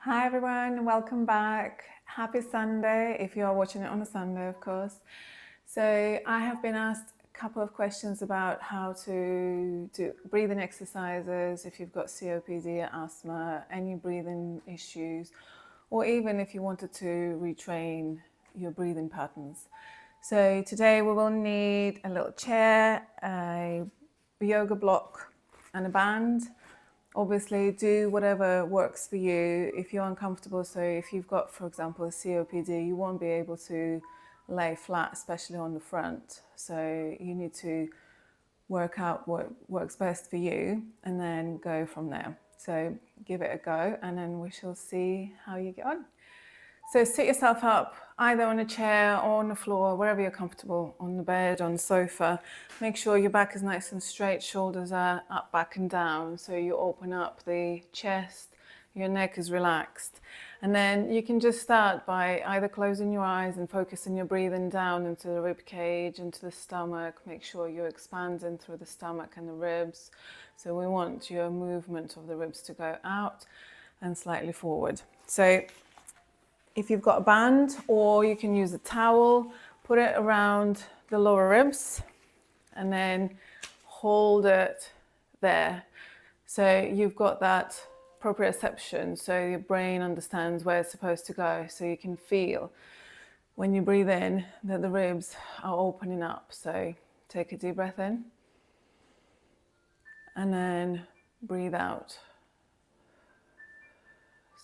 Hi everyone, welcome back. Happy Sunday, if you are watching it on a Sunday, of course. So I have been asked a couple of questions about how to do breathing exercises if you've got COPD or asthma, any breathing issues, or even if you wanted to retrain your breathing patterns. So today we will need a little chair, a yoga block and a band. Obviously do whatever works for you. If you're uncomfortable, so if you've got, for example, a COPD, you won't be able to lay flat, especially on the front. So you need to work out what works best for you and then go from there. So give it a go and then we shall see how you get on. So sit yourself up either on a chair or on the floor, wherever you're comfortable, on the bed, on the sofa. Make sure your back is nice and straight, shoulders are up, back and down. So you open up the chest, your neck is relaxed. And then you can just start by either closing your eyes and focusing your breathing down into the rib cage, into the stomach. Make sure you're expanding through the stomach and the ribs. So we want your movement of the ribs to go out and slightly forward. So if you've got a band, or you can use a towel, put it around the lower ribs and then hold it there. So you've got that proprioception, so your brain understands where it's supposed to go. So you can feel when you breathe in that the ribs are opening up. So take a deep breath in and then breathe out.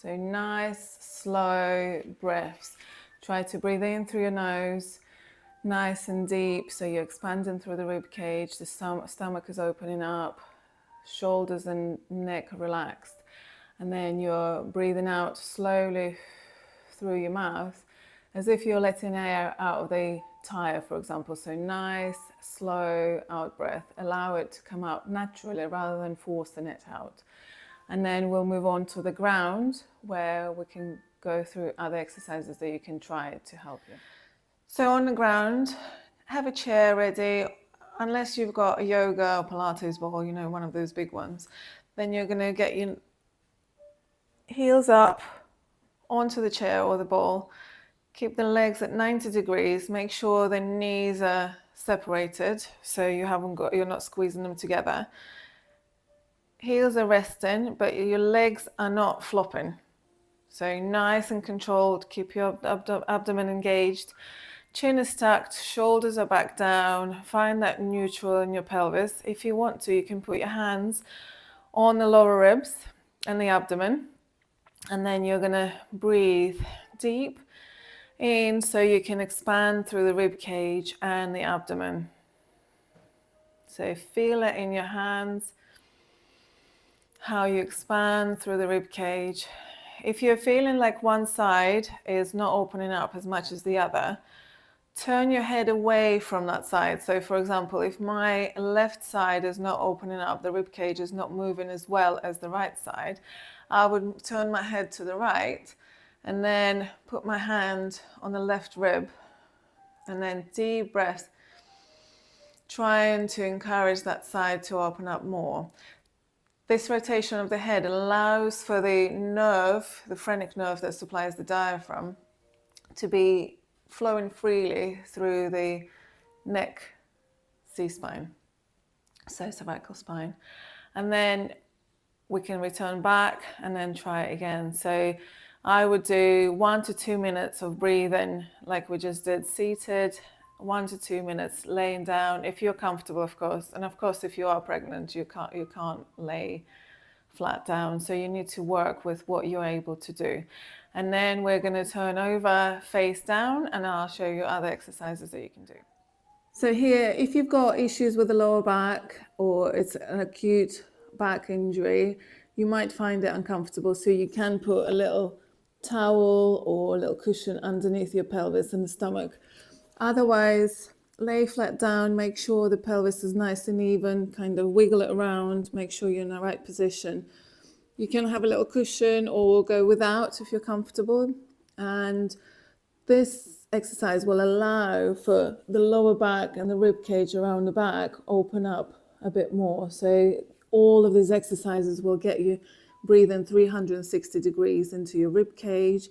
So nice, slow breaths. Try to breathe in through your nose, nice and deep. So you're expanding through the rib cage, the stomach is opening up, shoulders and neck are relaxed. And then you're breathing out slowly through your mouth, as if you're letting air out of the tire, for example. So nice, slow out breath. Allow it to come out naturally rather than forcing it out. And then we'll move on to the ground, where we can go through other exercises that you can try to help you. So on the ground, have a chair ready. Unless you've got a yoga or Pilates ball, you know, one of those big ones, then you're going to get your heels up onto the chair or the ball. Keep the legs at 90 degrees. Make sure the knees are separated, so you're not squeezing them together. Heels are resting, but your legs are not flopping. So nice and controlled, keep your abdomen engaged. Chin is tucked, shoulders are back down. Find that neutral in your pelvis. If you want to, you can put your hands on the lower ribs and the abdomen. And then you're gonna breathe deep in so you can expand through the rib cage and the abdomen. So feel it in your hands, how you expand through the rib cage. If you're feeling like one side is not opening up as much as the other, turn your head away from that side. So for example, if my left side is not opening up, the rib cage is not moving as well as the right side, I would turn my head to the right and then put my hand on the left rib and then deep breath, trying to encourage that side to open up more. This rotation of the head allows for the nerve, the phrenic nerve that supplies the diaphragm, to be flowing freely through the neck, C-spine, so cervical spine. And then we can return back and then try it again. So I would do 1 to 2 minutes of breathing like we just did, seated, 1 to 2 minutes laying down, if you're comfortable, of course. And of course, if you are pregnant, you can't lay flat down. So you need to work with what you're able to do. And then we're going to turn over face down and I'll show you other exercises that you can do. So here, if you've got issues with the lower back or it's an acute back injury, you might find it uncomfortable. So you can put a little towel or a little cushion underneath your pelvis and the stomach. Otherwise, lay flat down, make sure the pelvis is nice and even, kind of wiggle it around, make sure you're in the right position. You can have a little cushion or go without if you're comfortable. And this exercise will allow for the lower back and the rib cage around the back open up a bit more. So all of these exercises will get you breathe in 360 degrees into your rib cage,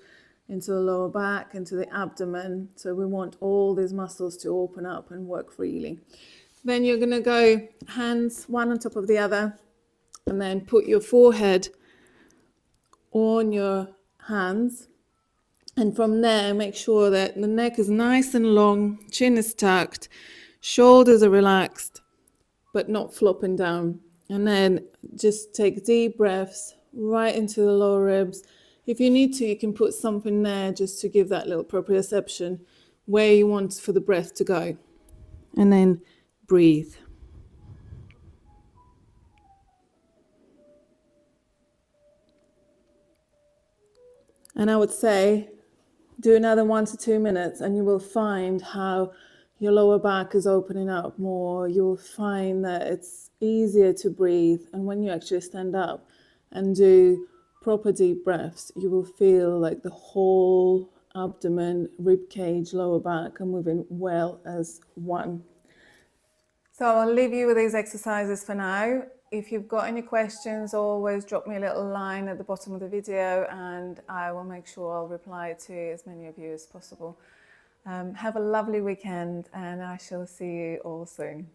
into the lower back, into the abdomen. So we want all these muscles to open up and work freely. Then you're going to go hands one on top of the other, and then put your forehead on your hands. And from there, make sure that the neck is nice and long, chin is tucked, shoulders are relaxed, but not flopping down. And then just take deep breaths right into the lower ribs. If you need to, you can put something there just to give that little proprioception where you want for the breath to go. And then breathe. And I would say, do another 1 to 2 minutes and you will find how your lower back is opening up more. You'll find that it's easier to breathe. And when you actually stand up and do proper deep breaths, you will feel like the whole abdomen, rib cage, lower back are moving well as one. So I'll leave you with these exercises for now. If you've got any questions, always drop me a little line at the bottom of the video and I will make sure I'll reply to as many of you as possible. Have a lovely weekend and I shall see you all soon.